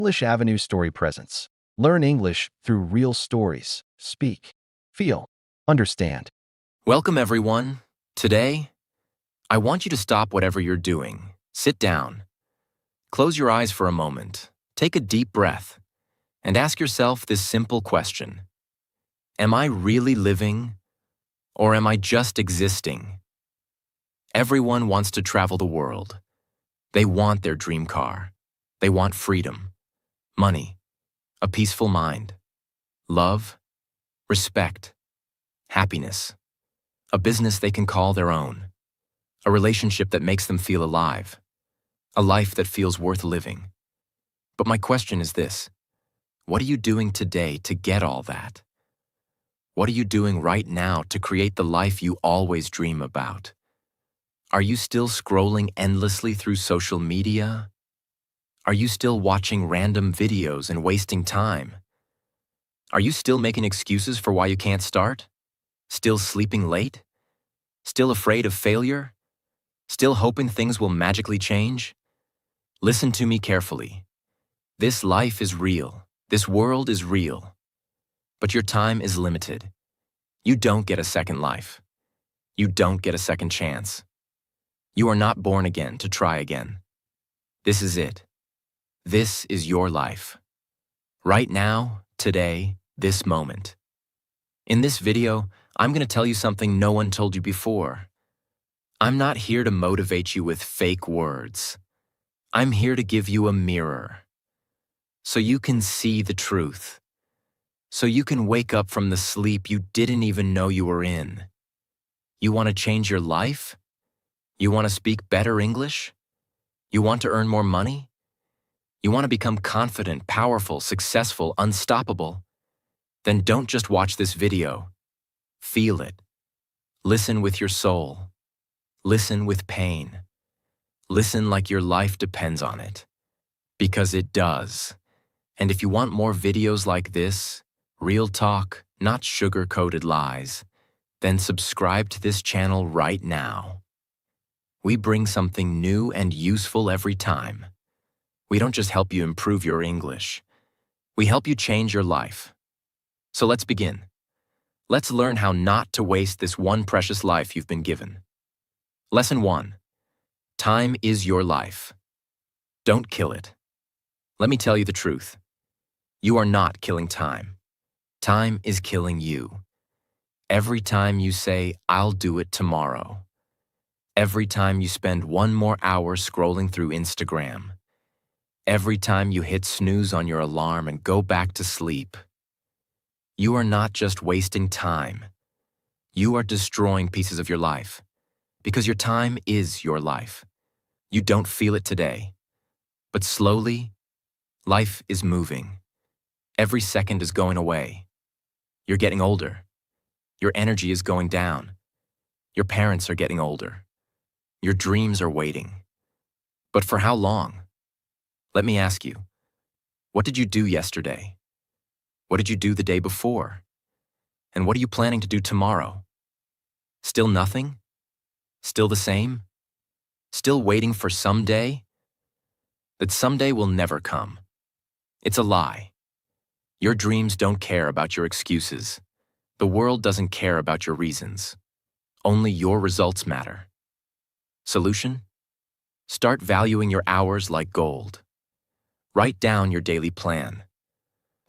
English Avenue Story Presence. Learn English through real stories. Speak, feel, understand. Welcome, everyone. Today, I want you to stop whatever you're doing. Sit down. Close your eyes for a moment. Take a deep breath and ask yourself this simple question. Am I really living, or am I just existing? Everyone wants to travel the world. They want their dream car. They want freedom, money, a peaceful mind, love, respect, happiness, a business they can call their own, a relationship that makes them feel alive, a life that feels worth living. But my question is this: what are you doing today to get all that? What are you doing right now to create the life you always dream about? Are you still scrolling endlessly through social media? Are you still watching random videos and wasting time? Are you still making excuses for why you can't start? Still sleeping late? Still afraid of failure? Still hoping things will magically change? Listen to me carefully. This life is real. This world is real. But your time is limited. You don't get a second life. You don't get a second chance. You are not born again to try again. This is it. This is your life. Right now, today, this moment. In this video, I'm going to tell you something no one told you before. I'm not here to motivate you with fake words. I'm here to give you a mirror, so you can see the truth, so you can wake up from the sleep you didn't even know you were in. You want to change your life? You want to speak better English? You want to earn more money? You want to become confident, powerful, successful, unstoppable? Then don't just watch this video. Feel it. Listen with your soul. Listen with pain. Listen like your life depends on it. Because it does. And if you want more videos like this, real talk, not sugar-coated lies, then subscribe to this channel right now. We bring something new and useful every time. We don't just help you improve your English. We help you change your life. So let's begin. Let's learn how not to waste this one precious life you've been given. Lesson 1. Time is your life. Don't kill it. Let me tell you the truth. You are not killing time. Time is killing you. Every time you say, "I'll do it tomorrow." Every time you spend one more hour scrolling through Instagram. Every time you hit snooze on your alarm and go back to sleep. You are not just wasting time. You are destroying pieces of your life. Because your time is your life. You don't feel it today. But slowly, life is moving. Every second is going away. You're getting older. Your energy is going down. Your parents are getting older. Your dreams are waiting. But for how long? Let me ask you, what did you do yesterday? What did you do the day before? And what are you planning to do tomorrow? Still nothing? Still the same? Still waiting for someday? That someday will never come. It's a lie. Your dreams don't care about your excuses. The world doesn't care about your reasons. Only your results matter. Solution? Start valuing your hours like gold. Write down your daily plan.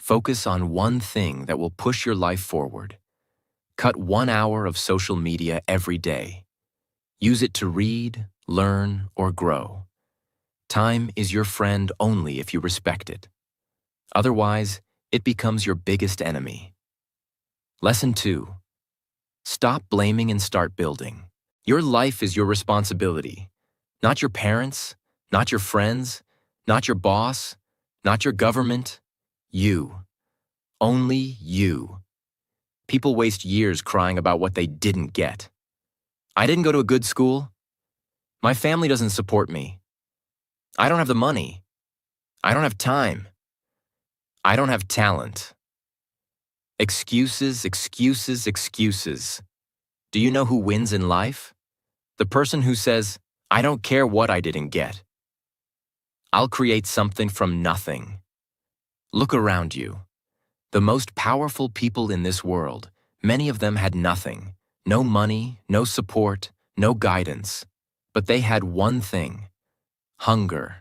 Focus on one thing that will push your life forward. Cut 1 hour of social media every day. Use it to read, learn, or grow. Time is your friend only if you respect it. Otherwise, it becomes your biggest enemy. Lesson 2. Stop blaming and start building. Your life is your responsibility. Not your parents, not your friends, not your boss, not your government. You. Only you. People waste years crying about what they didn't get. I didn't go to a good school. My family doesn't support me. I don't have the money. I don't have time. I don't have talent. Excuses, excuses, excuses. Do you know who wins in life? The person who says, "I don't care what I didn't get. I'll create something from nothing." Look around you. The most powerful people in this world, many of them had nothing. No money, no support, no guidance. But they had one thing: hunger,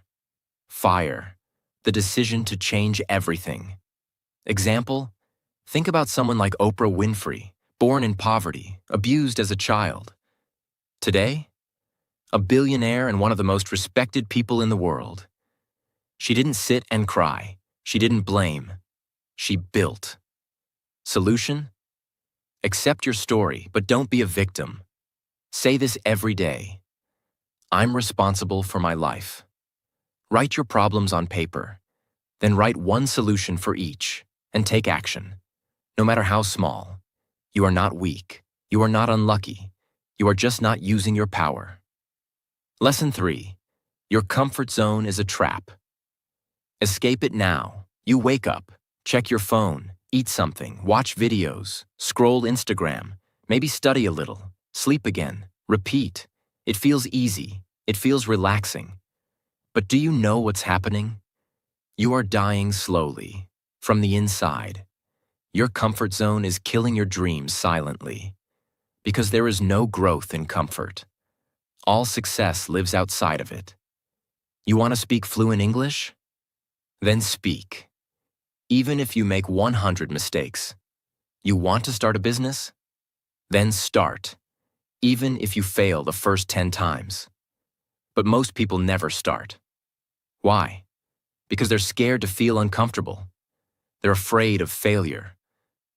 fire, the decision to change everything. Example: think about someone like Oprah Winfrey, born in poverty, abused as a child. Today, a billionaire and one of the most respected people in the world. She didn't sit and cry. She didn't blame. She built. Solution? Accept your story, but don't be a victim. Say this every day: I'm responsible for my life. Write your problems on paper, then write one solution for each, and take action. No matter how small, you are not weak. You are not unlucky. You are just not using your power. Lesson 3. Your comfort zone is a trap. Escape it now. You wake up, check your phone, eat something, watch videos, scroll Instagram, maybe study a little, sleep again, repeat. It feels easy. It feels relaxing. But do you know what's happening? You are dying slowly, from the inside. Your comfort zone is killing your dreams silently, because there is no growth in comfort. All success lives outside of it. You want to speak fluent English? Then speak. Even if you make 100 mistakes. You want to start a business? Then start. Even if you fail the first 10 times. But most people never start. Why? Because they're scared to feel uncomfortable. They're afraid of failure,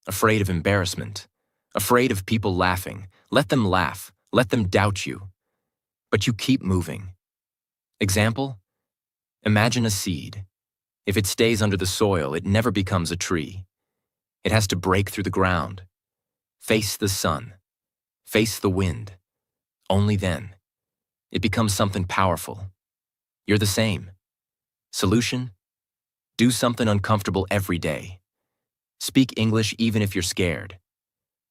afraid of embarrassment, afraid of people laughing. Let them laugh. Let them doubt you. But you keep moving. Example? Imagine a seed. If it stays under the soil, it never becomes a tree. It has to break through the ground, face the sun, face the wind. Only then, it becomes something powerful. You're the same. Solution? Do something uncomfortable every day. Speak English even if you're scared.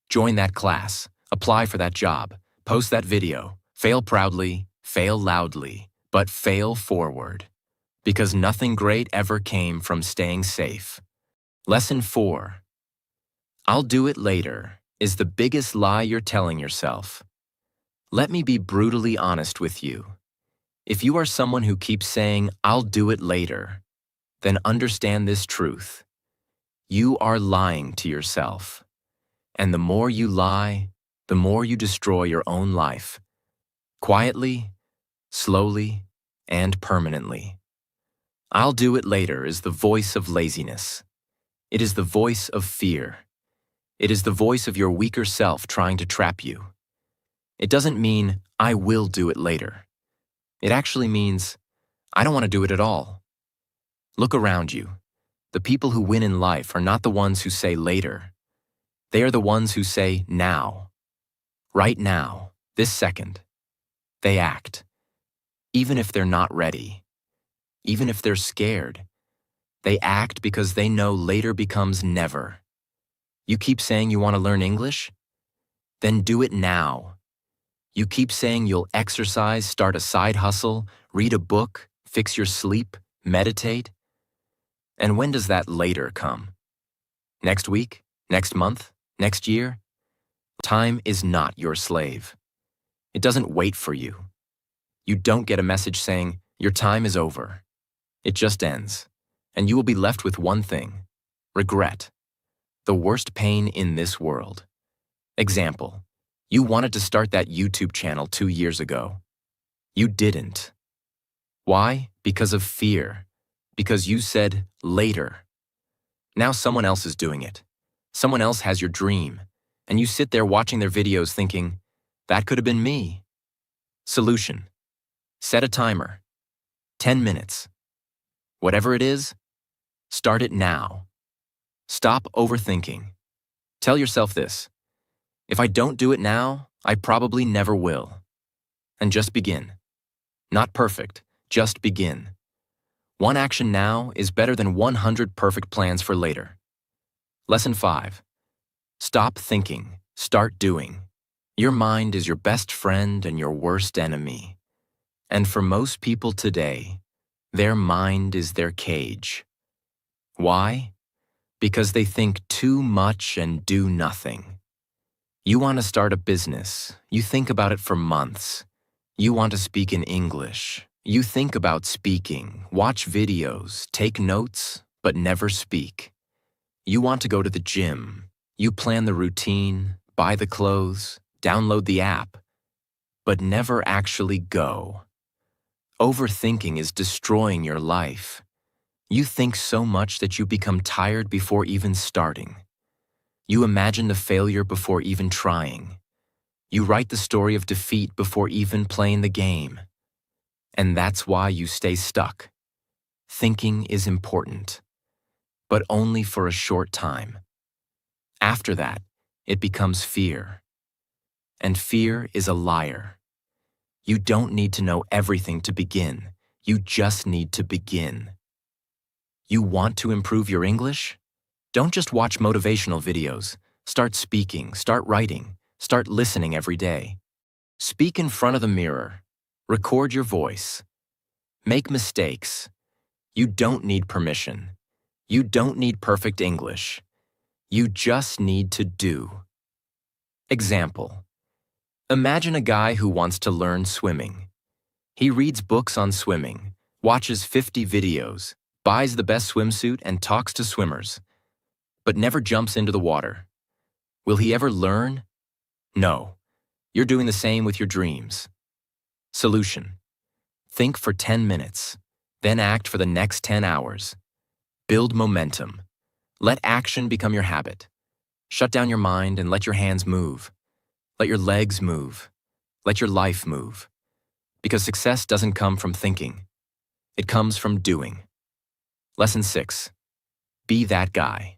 Join that class, apply for that job, post that video, fail proudly, fail loudly, but fail forward. Because nothing great ever came from staying safe. Lesson 4. I'll do it later is the biggest lie you're telling yourself. Let me be brutally honest with you. If you are someone who keeps saying, I'll do it later, then understand this truth. You are lying to yourself. And the more you lie, the more you destroy your own life. Quietly, slowly, and permanently. I'll do it later is the voice of laziness. It is the voice of fear. It is the voice of your weaker self trying to trap you. It doesn't mean, I will do it later. It actually means, I don't want to do it at all. Look around you. The people who win in life are not the ones who say later. They are the ones who say now. Right now, this second. They act. Even if they're not ready. Even if they're scared. They act because they know later becomes never. You keep saying you want to learn English? Then do it now. You keep saying you'll exercise, start a side hustle, read a book, fix your sleep, meditate? And when does that later come? Next week? Next month? Next year? Time is not your slave. It doesn't wait for you. You don't get a message saying, your time is over. It just ends, and you will be left with one thing: regret. The worst pain in this world. Example: you wanted to start that YouTube channel 2 years ago. You didn't. Why? Because of fear. Because you said later. Now someone else is doing it. Someone else has your dream, and you sit there watching their videos thinking, that could have been me. Solution: set a timer. 10 minutes. Whatever it is, start it now. Stop overthinking. Tell yourself this: if I don't do it now, I probably never will. And just begin. Not perfect, just begin. One action now is better than 100 perfect plans for later. Lesson 5. Stop thinking, start doing. Your mind is your best friend and your worst enemy. And for most people today, their mind is their cage. Why? Because they think too much and do nothing. You want to start a business. You think about it for months. You want to speak in English. You think about speaking, watch videos, take notes, but never speak. You want to go to the gym. You plan the routine, buy the clothes, download the app, but never actually go. Overthinking is destroying your life. You think so much that you become tired before even starting. You imagine the failure before even trying. You write the story of defeat before even playing the game. And that's why you stay stuck. Thinking is important, but only for a short time. After that, it becomes fear. And fear is a liar. You don't need to know everything to begin. You just need to begin. You want to improve your English? Don't just watch motivational videos. Start speaking, start writing, start listening every day. Speak in front of the mirror. Record your voice. Make mistakes. You don't need permission. You don't need perfect English. You just need to do. Example. Imagine a guy who wants to learn swimming. He reads books on swimming, watches 50 videos, buys the best swimsuit and talks to swimmers, but never jumps into the water. Will he ever learn? No. You're doing the same with your dreams. Solution. Think for 10 minutes, then act for the next 10 hours. Build momentum. Let action become your habit. Shut down your mind and let your hands move. Let your legs move. Let your life move. Because success doesn't come from thinking. It comes from doing. Lesson 6. Be that guy.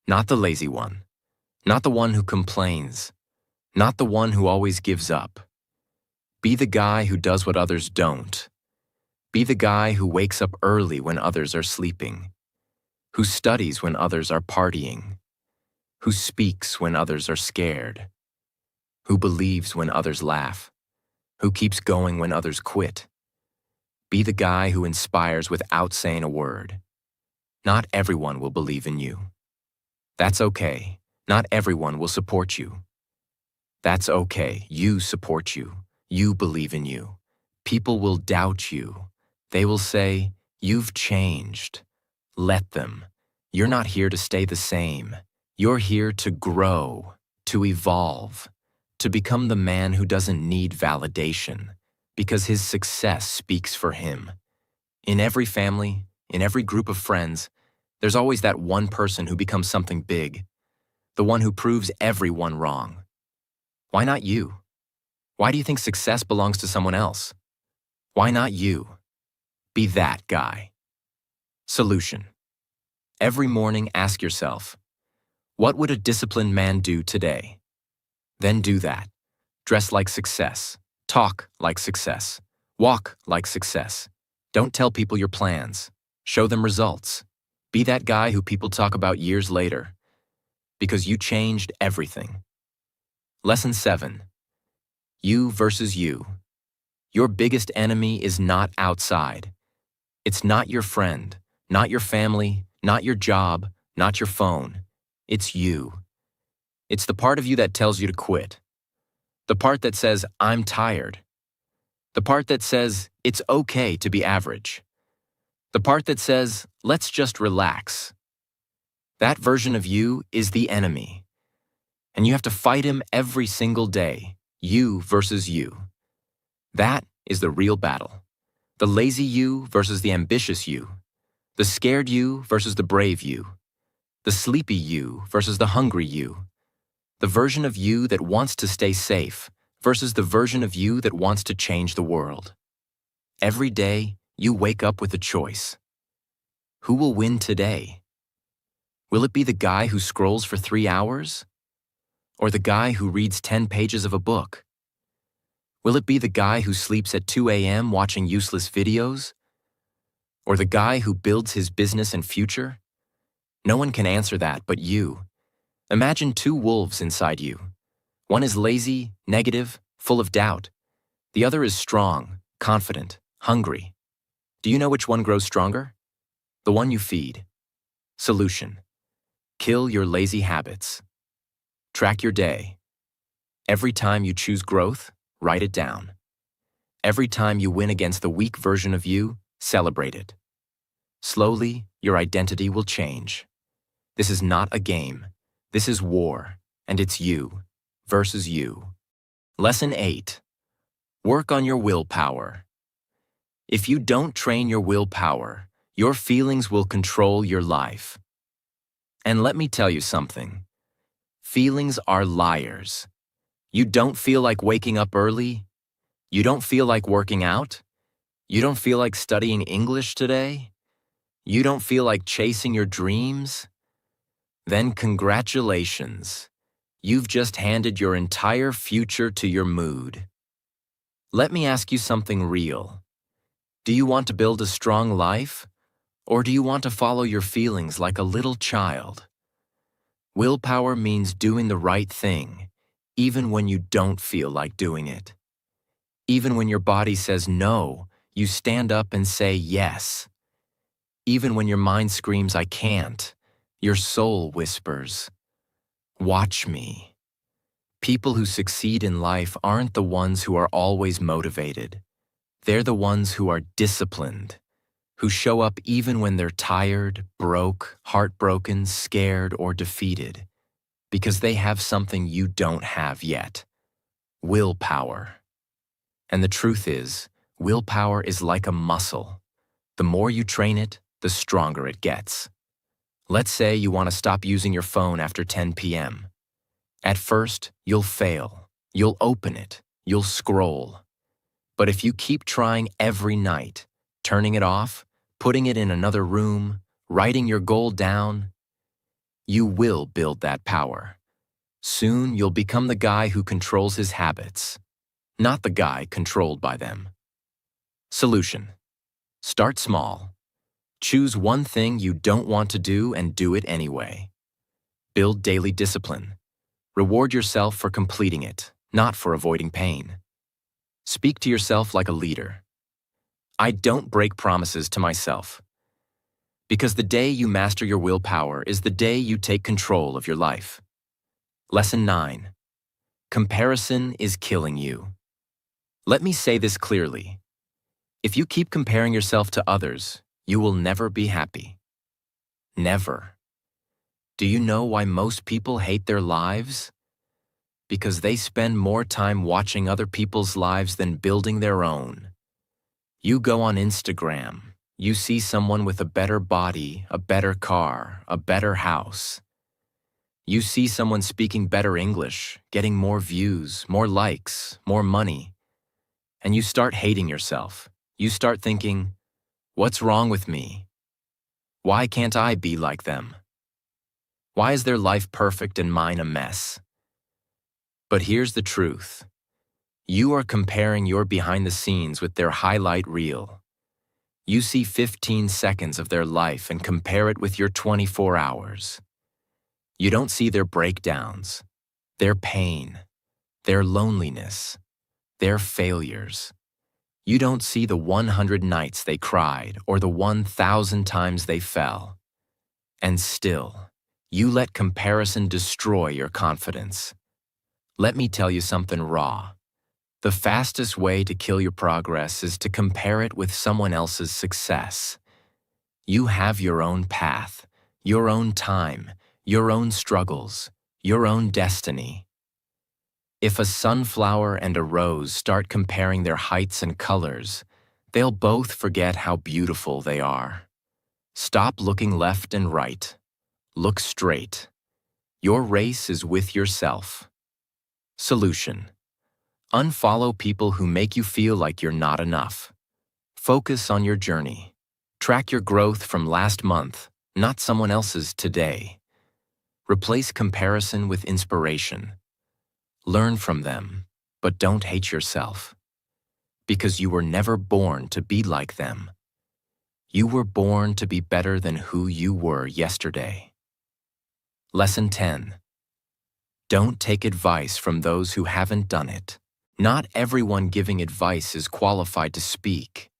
Not the lazy one. Not the one who complains. Not the one who always gives up. Be the guy who does what others don't. Be the guy who wakes up early when others are sleeping. Who studies when others are partying. Who speaks when others are scared. Who believes when others laugh. Who keeps going when others quit. Be the guy who inspires without saying a word. Not everyone will believe in you. That's okay. Not everyone will support you. That's okay. You support you. You believe in you. People will doubt you. They will say, "You've changed." Let them. You're not here to stay the same. You're here to grow, to evolve, to become the man who doesn't need validation, because his success speaks for him. In every family, in every group of friends, there's always that one person who becomes something big, the one who proves everyone wrong. Why not you? Why do you think success belongs to someone else? Why not you? Be that guy. Solution. Every morning ask yourself, what would a disciplined man do today? Then do that. Dress like success. Talk like success. Walk like success. Don't tell people your plans. Show them results. Be that guy who people talk about years later, because you changed everything. Lesson 7. You versus you. Your biggest enemy is not outside. It's not your friend, not your family, not your job, not your phone. It's you. It's the part of you that tells you to quit. The part that says, "I'm tired." The part that says, "It's okay to be average." The part that says, "Let's just relax." That version of you is the enemy. And you have to fight him every single day, you versus you. That is the real battle. The lazy you versus the ambitious you. The scared you versus the brave you. The sleepy you versus the hungry you. The version of you that wants to stay safe versus the version of you that wants to change the world. Every day, you wake up with a choice. Who will win today? Will it be the guy who scrolls for 3 hours? Or the guy who reads 10 pages of a book? Will it be the guy who sleeps at 2 a.m. watching useless videos? Or the guy who builds his business and future? No one can answer that but you. Imagine 2 wolves inside you. One is lazy, negative, full of doubt. The other is strong, confident, hungry. Do you know which one grows stronger? The one you feed. Solution: kill your lazy habits. Track your day. Every time you choose growth, write it down. Every time you win against the weak version of you, celebrate it. Slowly, your identity will change. This is not a game. This is war, and it's you versus you. Lesson 8. Work on your willpower. If you don't train your willpower, your feelings will control your life. And let me tell you something. Feelings are liars. You don't feel like waking up early? You don't feel like working out? You don't feel like studying English today? You don't feel like chasing your dreams? Then congratulations. You've just handed your entire future to your mood. Let me ask you something real. Do you want to build a strong life? Or do you want to follow your feelings like a little child? Willpower means doing the right thing, even when you don't feel like doing it. Even when your body says no, you stand up and say yes. Even when your mind screams, I can't, your soul whispers, watch me. People who succeed in life aren't the ones who are always motivated. They're the ones who are disciplined, who show up even when they're tired, broke, heartbroken, scared, or defeated, because they have something you don't have yet: willpower. And the truth is, willpower is like a muscle. The more you train it, the stronger it gets. Let's say you want to stop using your phone after 10 p.m. At first, you'll fail. You'll open it. You'll scroll. But if you keep trying every night, turning it off, putting it in another room, writing your goal down, you will build that power. Soon, you'll become the guy who controls his habits, not the guy controlled by them. Solution: start small. Choose one thing you don't want to do and do it anyway. Build daily discipline. Reward yourself for completing it, not for avoiding pain. Speak to yourself like a leader. I don't break promises to myself. Because the day you master your willpower is the day you take control of your life. Lesson 9. Comparison is killing you. Let me say this clearly. If you keep comparing yourself to others, you will never be happy. Never. Do you know why most people hate their lives? Because they spend more time watching other people's lives than building their own. You go on Instagram, you see someone with a better body, a better car, a better house. You see someone speaking better English, getting more views, more likes, more money. And you start hating yourself. You start thinking, what's wrong with me? Why can't I be like them? Why is their life perfect and mine a mess? But here's the truth. You are comparing your behind the scenes with their highlight reel. You see 15 seconds of their life and compare it with your 24 hours. You don't see their breakdowns, their pain, their loneliness, their failures. You don't see the 100 nights they cried or the 1,000 times they fell. And still, you let comparison destroy your confidence. Let me tell you something raw. The fastest way to kill your progress is to compare it with someone else's success. You have your own path, your own time, your own struggles, your own destiny. If a sunflower and a rose start comparing their heights and colors, they'll both forget how beautiful they are. Stop looking left and right. Look straight. Your race is with yourself. Solution: unfollow people who make you feel like you're not enough. Focus on your journey. Track your growth from last month, not someone else's today. Replace comparison with inspiration. Learn from them, but don't hate yourself. Because you were never born to be like them. You were born to be better than who you were yesterday. Lesson 10. Don't take advice from those who haven't done it. Not everyone giving advice is qualified to speak.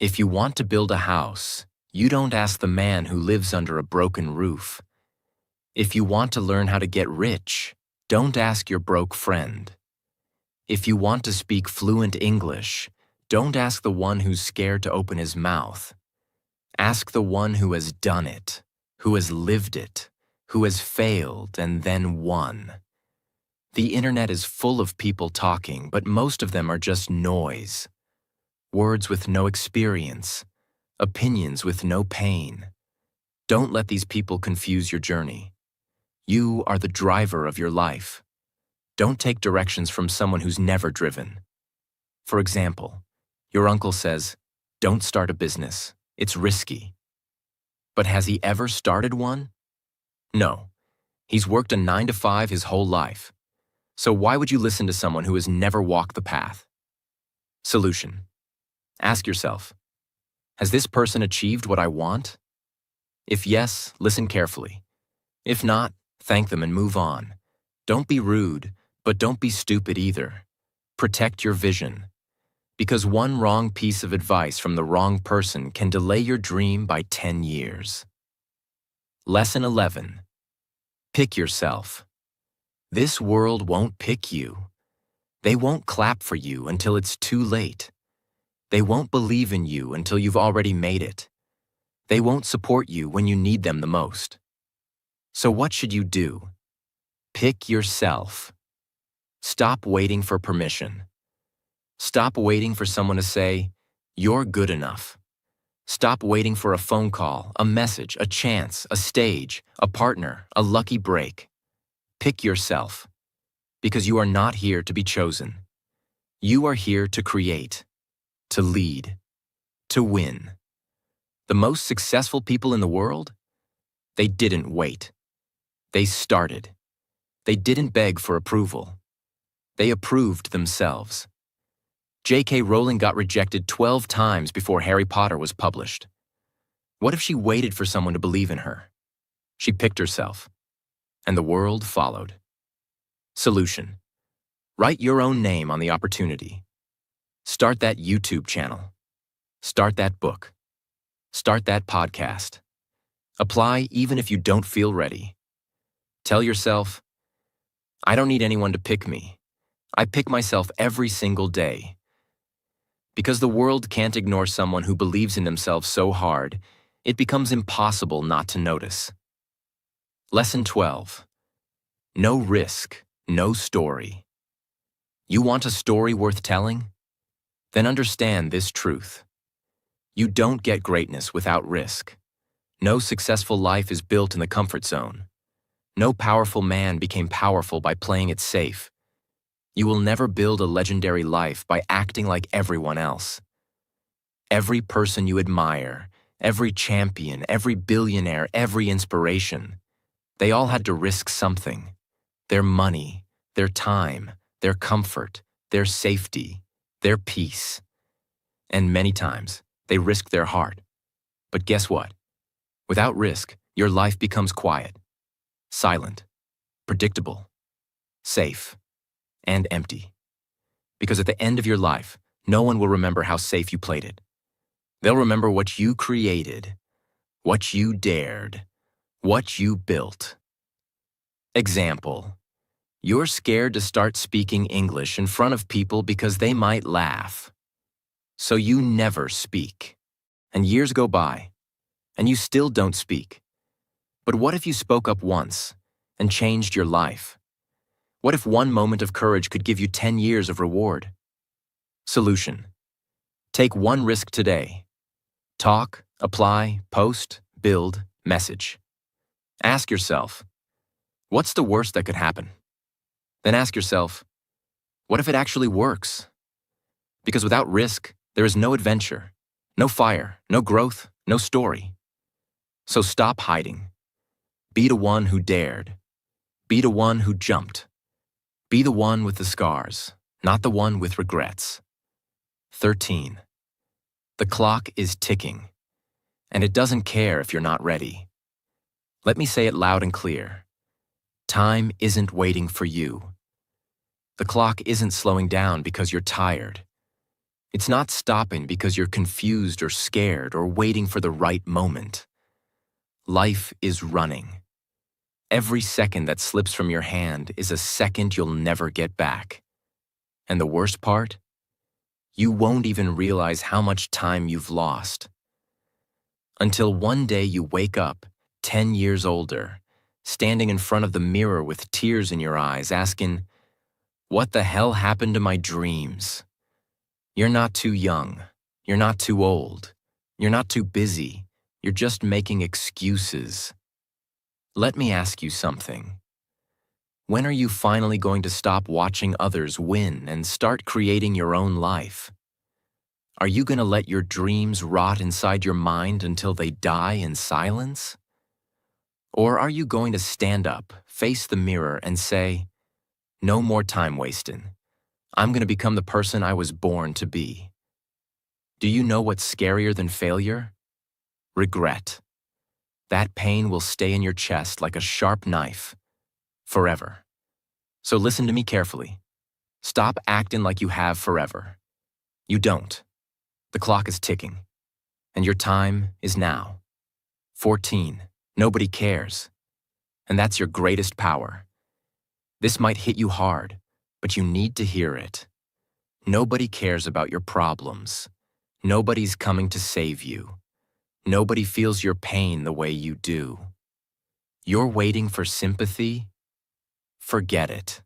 If you want to build a house, You don't ask the man who lives under a broken roof. If you want to learn how to get rich, don't ask your broke friend. If you want to speak fluent English, don't ask the one who's scared to open his mouth. Ask the one who has done it, who has lived it, who has failed and then won. The internet is full of people talking, but most of them are just noise. Words with no experience, opinions with no pain. Don't let these people confuse your journey. You are the driver of your life. Don't take directions from someone who's never driven. For example, your uncle says, "Don't start a business. It's risky." But has he ever started one? No. He's worked a 9-to-5 his whole life. So why would you listen to someone who has never walked the path? Solution. Ask yourself, has this person achieved what I want? If yes, listen carefully. If not, thank them and move on. Don't be rude, but don't be stupid either. Protect your vision. Because one wrong piece of advice from the wrong person can delay your dream by 10 years. Lesson 11. Pick yourself. This world won't pick you. They won't clap for you until it's too late. They won't believe in you until you've already made it. They won't support you when you need them the most. So what should you do? Pick yourself. Stop waiting for permission. Stop waiting for someone to say, "You're good enough." Stop waiting for a phone call, a message, a chance, a stage, a partner, a lucky break. Pick yourself, because you are not here to be chosen. You are here to create, to lead, to win. The most successful people in the world? They didn't wait. They started. They didn't beg for approval. They approved themselves. J.K. Rowling got rejected 12 times before Harry Potter was published. What if she waited for someone to believe in her? She picked herself, and the world followed. Solution. Write your own name on the opportunity. Start that YouTube channel. Start that book. Start that podcast. Apply even if you don't feel ready. Tell yourself, I don't need anyone to pick me. I pick myself every single day. Because the world can't ignore someone who believes in themselves so hard, it becomes impossible not to notice. Lesson 12. No risk, no story. You want a story worth telling? Then understand this truth. You don't get greatness without risk. No successful life is built in the comfort zone. No powerful man became powerful by playing it safe. You will never build a legendary life by acting like everyone else. Every person you admire, every champion, every billionaire, every inspiration, they all had to risk something. Their money, their time, their comfort, their safety, their peace. And many times, they risked their heart. But guess what? Without risk, your life becomes quiet, silent, predictable, safe, and empty. Because at the end of your life, no one will remember how safe you played it. They'll remember what you created, what you dared, what you built. Example. You're scared to start speaking English in front of people because they might laugh. So you never speak. And years go by, and you still don't speak. But what if you spoke up once and changed your life? What if one moment of courage could give you 10 years of reward? Solution. Take one risk today. Talk, apply, post, build, message. Ask yourself, what's the worst that could happen? Then ask yourself, what if it actually works? Because without risk, there is no adventure, no fire, no growth, no story. So stop hiding. Be the one who dared. Be the one who jumped. Be the one with the scars, not the one with regrets. 13. The clock is ticking, and it doesn't care if you're not ready. Let me say it loud and clear. Time isn't waiting for you. The clock isn't slowing down because you're tired. It's not stopping because you're confused or scared or waiting for the right moment. Life is running. Every second that slips from your hand is a second you'll never get back. And the worst part? You won't even realize how much time you've lost. Until one day you wake up, 10 years older, standing in front of the mirror with tears in your eyes, asking, "What the hell happened to my dreams?" You're not too young. You're not too old. You're not too busy. You're just making excuses. Let me ask you something. When are you finally going to stop watching others win and start creating your own life? Are you going to let your dreams rot inside your mind until they die in silence? Or are you going to stand up, face the mirror, and say, "No more time wasting. I'm going to become the person I was born to be"? Do you know what's scarier than failure? Regret. That pain will stay in your chest like a sharp knife, forever. So listen to me carefully. Stop acting like you have forever. You don't. The clock is ticking, and your time is now. 14. Nobody cares. And that's your greatest power. This might hit you hard, but you need to hear it. Nobody cares about your problems. Nobody's coming to save you. Nobody feels your pain the way you do. You're waiting for sympathy? Forget it.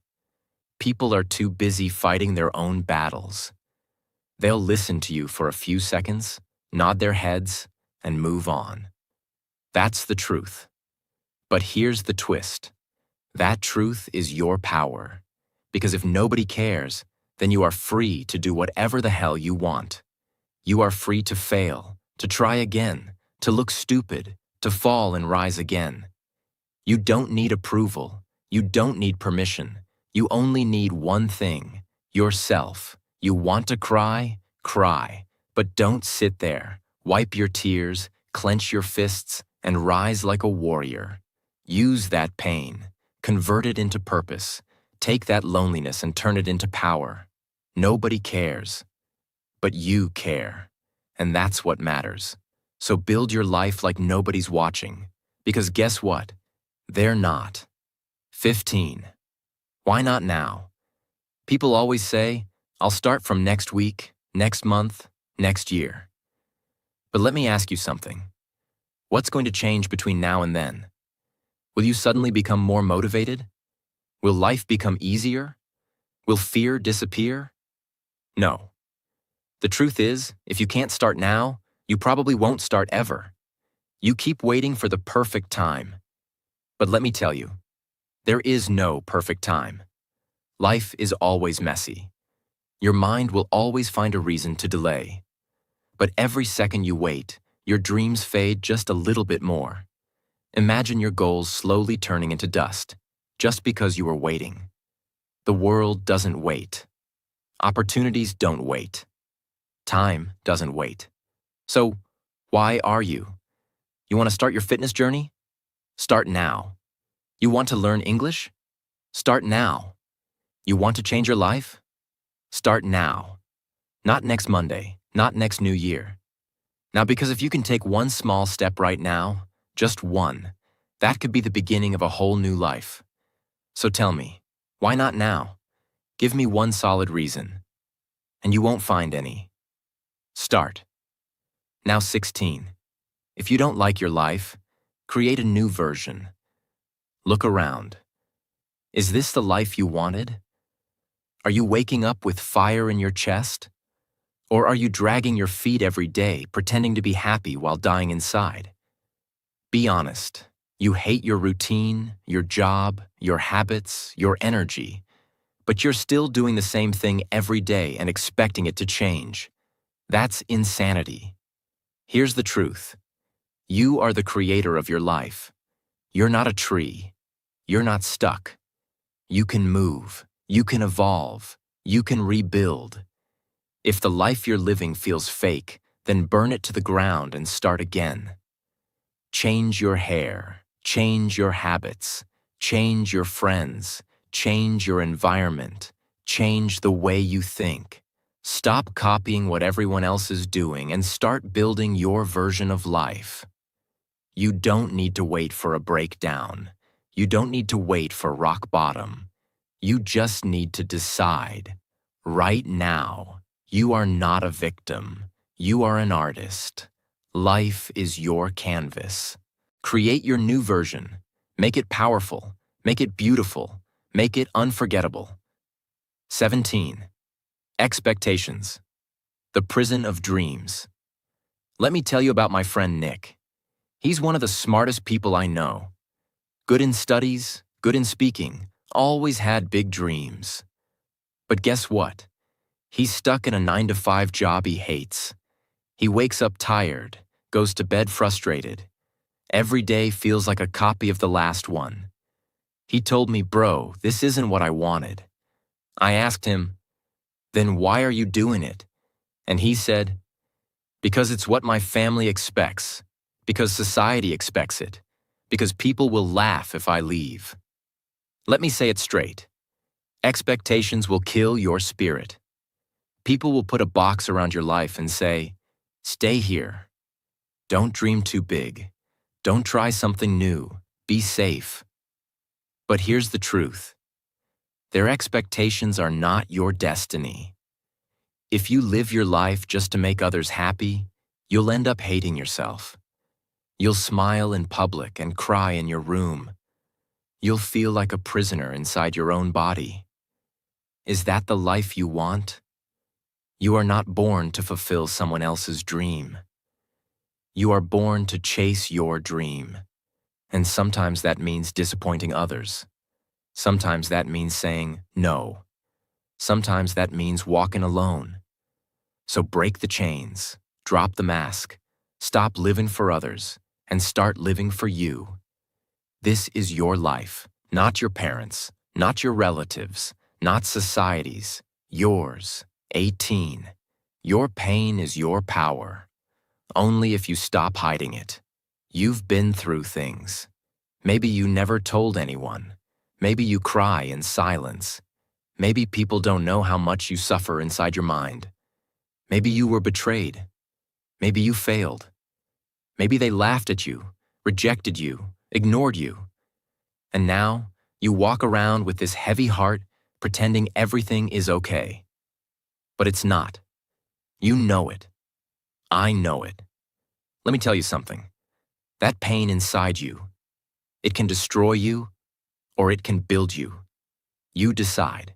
People are too busy fighting their own battles. They'll listen to you for a few seconds, nod their heads, and move on. That's the truth. But here's the twist. That truth is your power. Because if nobody cares, then you are free to do whatever the hell you want. You are free to fail, to try again, to look stupid, to fall and rise again. You don't need approval. You don't need permission. You only need one thing, yourself. You want to cry? Cry. But don't sit there. Wipe your tears, clench your fists, and rise like a warrior. Use that pain. Convert it into purpose. Take that loneliness and turn it into power. Nobody cares. But you care. And that's what matters. So build your life like nobody's watching. Because guess what? They're not. 15. Why not now? People always say, "I'll start from next week, next month, next year." But let me ask you something. What's going to change between now and then? Will you suddenly become more motivated? Will life become easier? Will fear disappear? No. The truth is, if you can't start now, you probably won't start ever. You keep waiting for the perfect time. But let me tell you, there is no perfect time. Life is always messy. Your mind will always find a reason to delay. But every second you wait, your dreams fade just a little bit more. Imagine your goals slowly turning into dust, just because you were waiting. The world doesn't wait. Opportunities don't wait. Time doesn't wait. So, why are you? You want to start your fitness journey? Start now. You want to learn English? Start now. You want to change your life? Start now. Not next Monday, not next New Year. Now, because if you can take one small step right now, just one, that could be the beginning of a whole new life. So tell me, why not now? Give me one solid reason. And you won't find any. Start. Now 16. If you don't like your life, create a new version. Look around. Is this the life you wanted? Are you waking up with fire in your chest? Or are you dragging your feet every day, pretending to be happy while dying inside? Be honest. You hate your routine, your job, your habits, your energy, but you're still doing the same thing every day and expecting it to change. That's insanity. Here's the truth. You are the creator of your life. You're not a tree. You're not stuck. You can move. You can evolve. You can rebuild. If the life you're living feels fake, then burn it to the ground and start again. Change your hair. Change your habits. Change your friends. Change your environment. Change the way you think. Stop copying what everyone else is doing and start building your version of life. You don't need to wait for a breakdown. You don't need to wait for rock bottom. You just need to decide. Right now, you are not a victim. You are an artist. Life is your canvas. Create your new version. Make it powerful. Make it beautiful. Make it unforgettable. 17. Expectations. The prison of dreams. Let me tell you about my friend Nick. He's one of the smartest people I know. Good in studies, good in speaking, always had big dreams. But guess what? He's stuck in a 9-to-5 job he hates. He wakes up tired, goes to bed frustrated. Every day feels like a copy of the last one. He told me, "Bro, this isn't what I wanted." I asked him, "Then why are you doing it?" And he said, "Because it's what my family expects, because society expects it, because people will laugh if I leave." Let me say it straight. Expectations will kill your spirit. People will put a box around your life and say, "Stay here. Don't dream too big. Don't try something new. Be safe." But here's the truth. Their expectations are not your destiny. If you live your life just to make others happy, you'll end up hating yourself. You'll smile in public and cry in your room. You'll feel like a prisoner inside your own body. Is that the life you want? You are not born to fulfill someone else's dream. You are born to chase your dream. And sometimes that means disappointing others. Sometimes that means saying no. Sometimes that means walking alone. So break the chains, drop the mask, stop living for others, and start living for you. This is your life, not your parents', not your relatives', not society's, yours. 18. Your pain is your power. Only if you stop hiding it. You've been through things. Maybe you never told anyone. Maybe you cry in silence. Maybe people don't know how much you suffer inside your mind. Maybe you were betrayed. Maybe you failed. Maybe they laughed at you, rejected you, ignored you. And now you walk around with this heavy heart pretending everything is okay. But it's not. You know it. I know it. Let me tell you something. That pain inside you, it can destroy you or it can build you. You decide.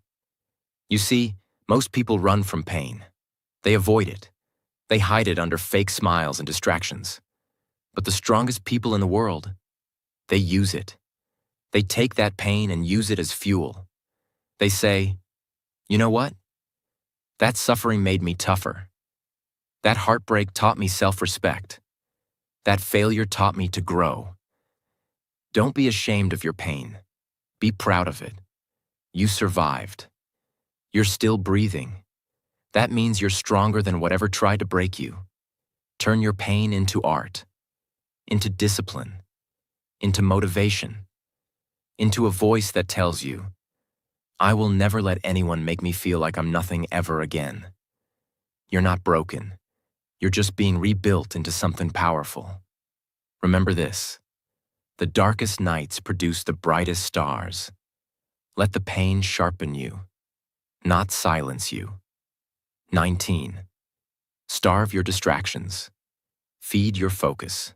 You see, most people run from pain. They avoid it. They hide it under fake smiles and distractions. But the strongest people in the world, they use it. They take that pain and use it as fuel. They say, "You know what? That suffering made me tougher. That heartbreak taught me self-respect. That failure taught me to grow." Don't be ashamed of your pain. Be proud of it. You survived. You're still breathing. That means you're stronger than whatever tried to break you. Turn your pain into art, into discipline, into motivation, into a voice that tells you, "I will never let anyone make me feel like I'm nothing ever again." You're not broken. You're just being rebuilt into something powerful. Remember this. The darkest nights produce the brightest stars. Let the pain sharpen you, not silence you. 19. Starve your distractions. Feed your focus.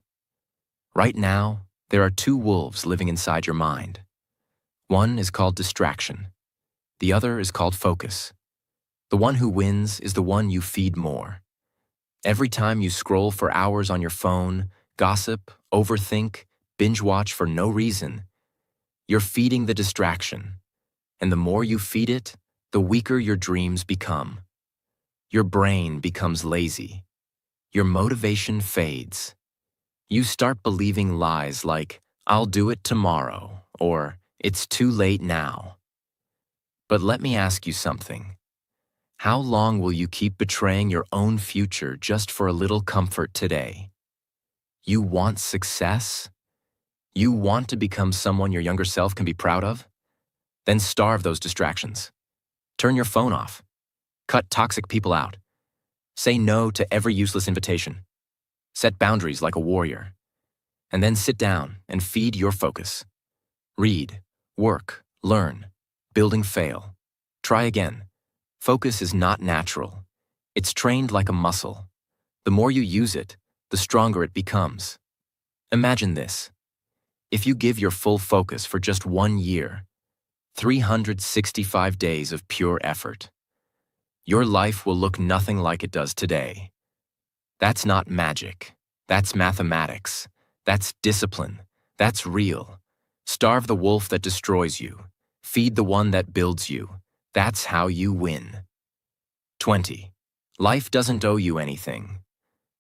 Right now, there are two wolves living inside your mind. One is called distraction. The other is called focus. The one who wins is the one you feed more. Every time you scroll for hours on your phone, gossip, overthink, binge watch for no reason, you're feeding the distraction. And the more you feed it, the weaker your dreams become. Your brain becomes lazy. Your motivation fades. You start believing lies like, "I'll do it tomorrow," or "It's too late now." But let me ask you something. How long will you keep betraying your own future just for a little comfort today? You want success? You want to become someone your younger self can be proud of? Then starve those distractions. Turn your phone off. Cut toxic people out. Say no to every useless invitation. Set boundaries like a warrior. And then sit down and feed your focus. Read, work, learn, building fail. Try again. Focus is not natural. It's trained like a muscle. The more you use it, the stronger it becomes. Imagine this. If you give your full focus for just 1 year, 365 days of pure effort, your life will look nothing like it does today. That's not magic. That's mathematics. That's discipline. That's real. Starve the wolf that destroys you. Feed the one that builds you. That's how you win. 20. Life doesn't owe you anything.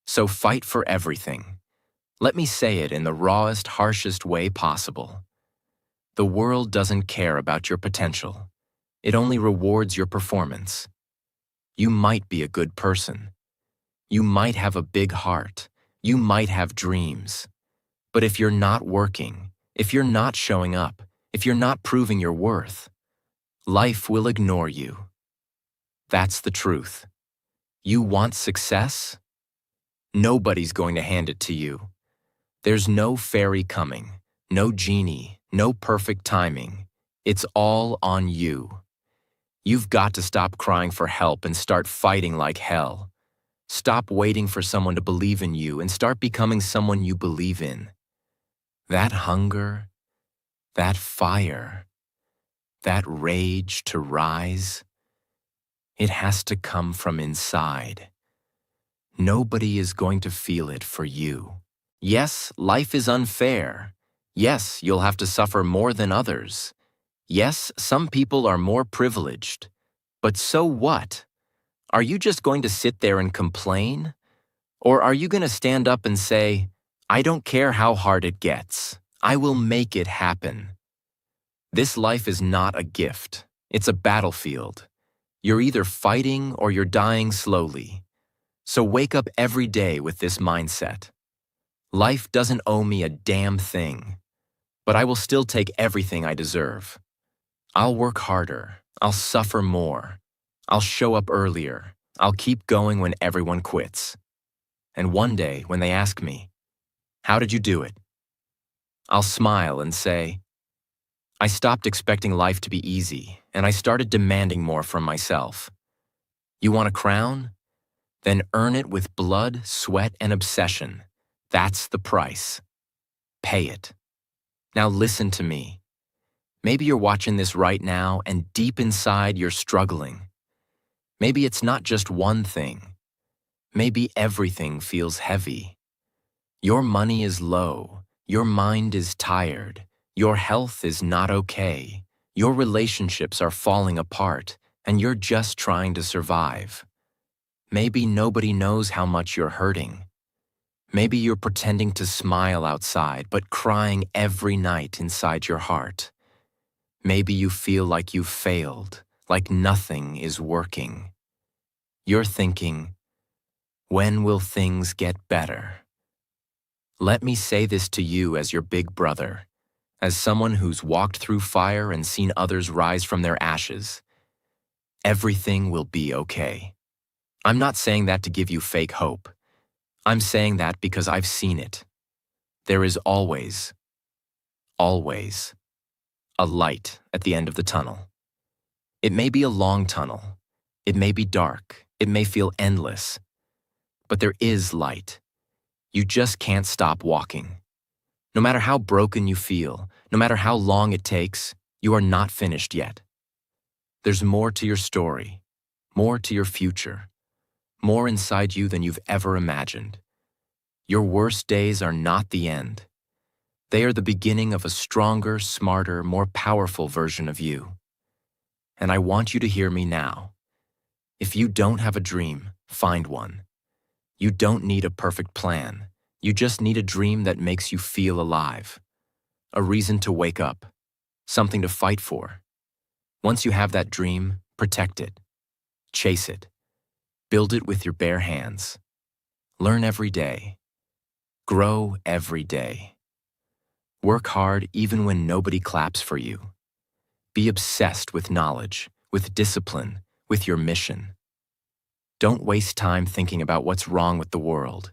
So fight for everything. Let me say it in the rawest, harshest way possible. The world doesn't care about your potential. It only rewards your performance. You might be a good person. You might have a big heart. You might have dreams. But if you're not working, if you're not showing up, if you're not proving your worth, life will ignore you. That's the truth. You want success? Nobody's going to hand it to you. There's no fairy coming, no genie, no perfect timing. It's all on you. You've got to stop crying for help and start fighting like hell. Stop waiting for someone to believe in you and start becoming someone you believe in. That hunger, that fire, that rage to rise, it has to come from inside. Nobody is going to feel it for you. Yes, life is unfair. Yes, you'll have to suffer more than others. Yes, some people are more privileged. But so what? Are you just going to sit there and complain? Or are you going to stand up and say, I don't care how hard it gets. I will make it happen. This life is not a gift. It's a battlefield. You're either fighting or you're dying slowly. So wake up every day with this mindset. Life doesn't owe me a damn thing, but I will still take everything I deserve. I'll work harder. I'll suffer more. I'll show up earlier. I'll keep going when everyone quits. And one day, when they ask me, how did you do it? I'll smile and say, I stopped expecting life to be easy, and I started demanding more from myself. You want a crown? Then earn it with blood, sweat, and obsession. That's the price. Pay it. Now listen to me. Maybe you're watching this right now, and deep inside you're struggling. Maybe it's not just one thing. Maybe everything feels heavy. Your money is low. Your mind is tired. Your health is not okay. Your relationships are falling apart, and you're just trying to survive. Maybe nobody knows how much you're hurting. Maybe you're pretending to smile outside, but crying every night inside your heart. Maybe you feel like you've failed, like nothing is working. You're thinking, when will things get better? Let me say this to you as your big brother, as someone who's walked through fire and seen others rise from their ashes. Everything will be okay. I'm not saying that to give you fake hope. I'm saying that because I've seen it. There is always a light at the end of the tunnel. It may be a long tunnel. It may be dark. It may feel endless. But there is light. You just can't stop walking. No matter how broken you feel, no matter how long it takes, you are not finished yet. There's more to your story, more to your future, more inside you than you've ever imagined. Your worst days are not the end. They are the beginning of a stronger, smarter, more powerful version of you. And I want you to hear me now. If you don't have a dream, find one. You don't need a perfect plan. You just need a dream that makes you feel alive. A reason to wake up. Something to fight for. Once you have that dream, protect it. Chase it. Build it with your bare hands. Learn every day. Grow every day. Work hard even when nobody claps for you. Be obsessed with knowledge, with discipline, with your mission. Don't waste time thinking about what's wrong with the world.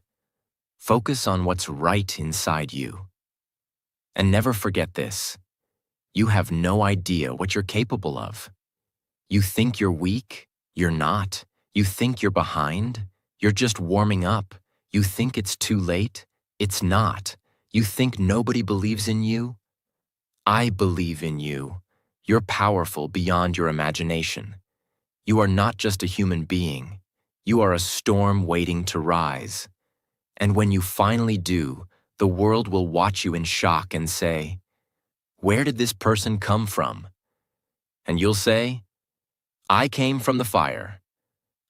Focus on what's right inside you. And never forget this. You have no idea what you're capable of. You think you're weak? You're not. You think you're behind? You're just warming up. You think it's too late? It's not. You think nobody believes in you? I believe in you. You're powerful beyond your imagination. You are not just a human being. You are a storm waiting to rise. And when you finally do, the world will watch you in shock and say, "Where did this person come from?" And you'll say, "I came from the fire.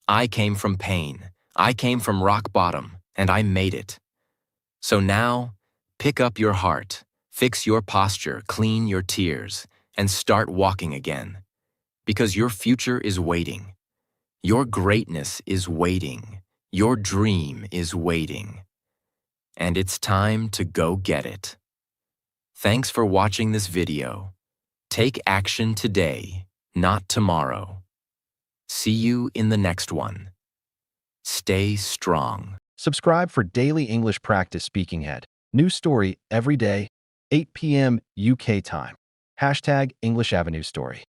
I came from pain. I came from rock bottom, and I made it." So now, pick up your heart, fix your posture, clean your tears, and start walking again. Because your future is waiting. Your greatness is waiting. Your dream is waiting. And it's time to go get it. Thanks for watching this video. Take action today, not tomorrow. See you in the next one. Stay strong. Subscribe for daily English practice speaking head. New story every day, 8 p.m. UK time. #English Avenue Story.